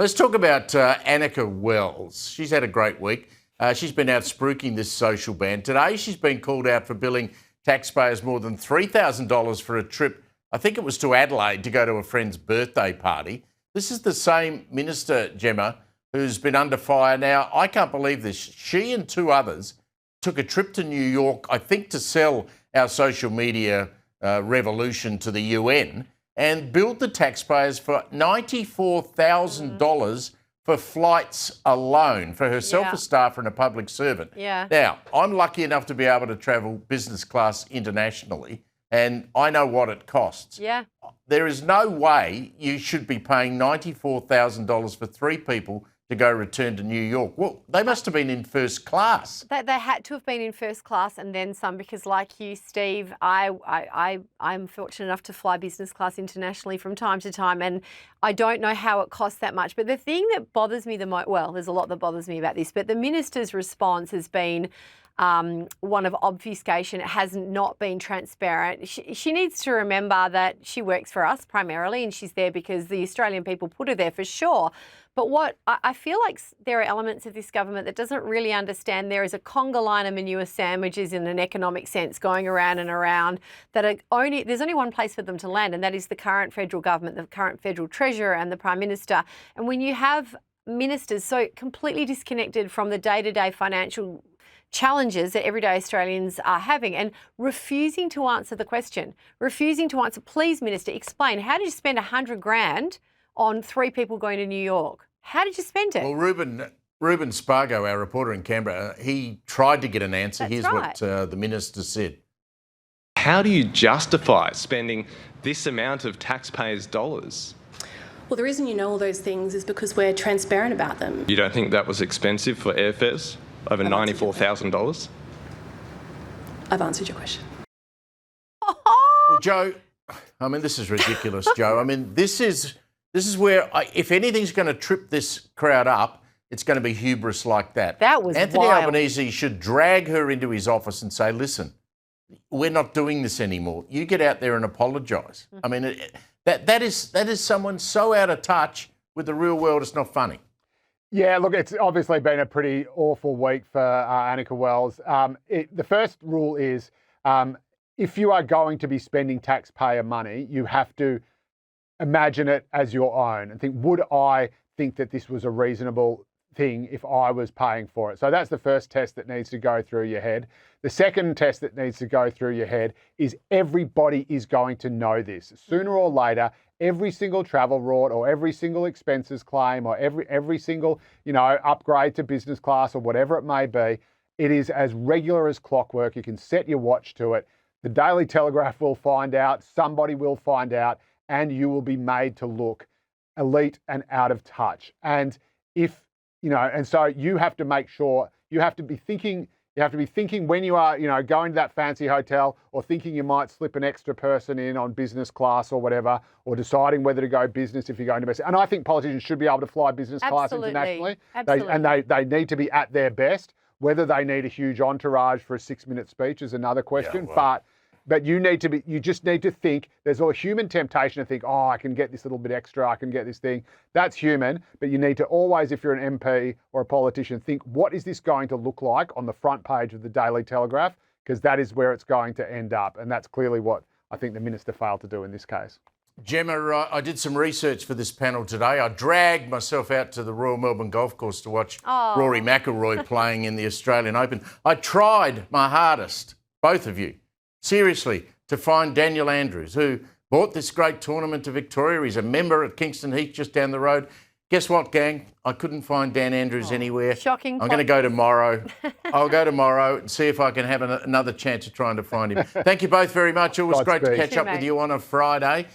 Let's talk about Anika Wells. She's had a great week. She's been out spruiking this social ban. Today, she's been called out for billing taxpayers more than $3,000 for a trip, I think it was to Adelaide, to go to a friend's birthday party. This is the same Minister, Gemma, who's been under fire now. I can't believe this. She and two others took a trip to New York, I think to sell our social media revolution to the UN, and billed the taxpayers for $94,000 for flights alone for herself, a staffer and a public servant. Now, I'm lucky enough to be able to travel business class internationally, and I know what it costs. There is no way you should be paying $94,000 for three people to go return to New York. Well, they must have been in first class. They had to have been in first class and then some, because like you, Steve, I'm fortunate enough to fly business class internationally from time to time, and I don't know how it costs that much. But the thing that bothers me the most, well, there's a lot that bothers me about this, but the minister's response has been one of obfuscation. It has not been transparent. She needs to remember that she works for us primarily, and she's there because the Australian people put her there for sure. But what I feel like there are elements of this government that doesn't really understand there is a conga line of manure sandwiches in an economic sense going around and around that are there's only one place for them to land, and that is the current federal government, the current federal treasurer and the Prime Minister. And when you have ministers so completely disconnected from the day-to-day financial challenges that everyday Australians are having and refusing to answer the question, please, Minister, explain, how did you spend $100,000 on three people going to New York? How did you spend it? Well, Ruben Spargo, our reporter in Canberra, he tried to get an answer. Here's what the minister said. How do you justify spending this amount of taxpayers' dollars? Well, the reason you know all those things is because we're transparent about them. You don't think that was expensive for airfares? Over $94,000? I've answered your question. Well, Joe, I mean, this is ridiculous, Joe. I mean, this is where, if anything's going to trip this crowd up, it's going to be hubris like that. That was Anthony wild. Albanese should drag her into his office and say, listen, we're not doing this anymore. You get out there and apologise. I mean, that is someone so out of touch with the real world, it's not funny. Yeah, look, it's obviously been a pretty awful week for Anika Wells. The first rule is if you are going to be spending taxpayer money, you have to imagine it as your own and think, would I think that this was a reasonable thing if I was paying for it? So that's the first test that needs to go through your head. The second test that needs to go through your head is everybody is going to know this. Sooner or later, every single travel route or every single expenses claim or every single, upgrade to business class or whatever it may be, it is as regular as clockwork. You can set your watch to it. The Daily Telegraph will find out, somebody will find out, and you will be made to look elite and out of touch. And and so you have to make sure, you have to be thinking when you are, going to that fancy hotel or thinking you might slip an extra person in on business class or whatever, or deciding whether to go business if you're going to business. And I think politicians should be able to fly business class internationally. They need to be at their best. Whether they need a huge entourage for a 6-minute speech is another question. Yeah, well. But you just need to think, there's a human temptation to think, oh, I can get this little bit extra, I can get this thing. That's human, but you need to always, if you're an MP or a politician, think, what is this going to look like on the front page of the Daily Telegraph? Because that is where it's going to end up. And that's clearly what I think the minister failed to do in this case. Gemma, I did some research for this panel today. I dragged myself out to the Royal Melbourne Golf Course to watch Rory McIlroy playing in the Australian Open. I tried my hardest, both of you, seriously, to find Daniel Andrews, who brought this great tournament to Victoria. He's a member at Kingston Heath just down the road. Guess what, gang? I couldn't find Dan Andrews anywhere. Shocking. I'm going to go tomorrow. I'll go tomorrow and see if I can have another chance of trying to find him. Thank you both very much. Always great to catch up with you on a Friday.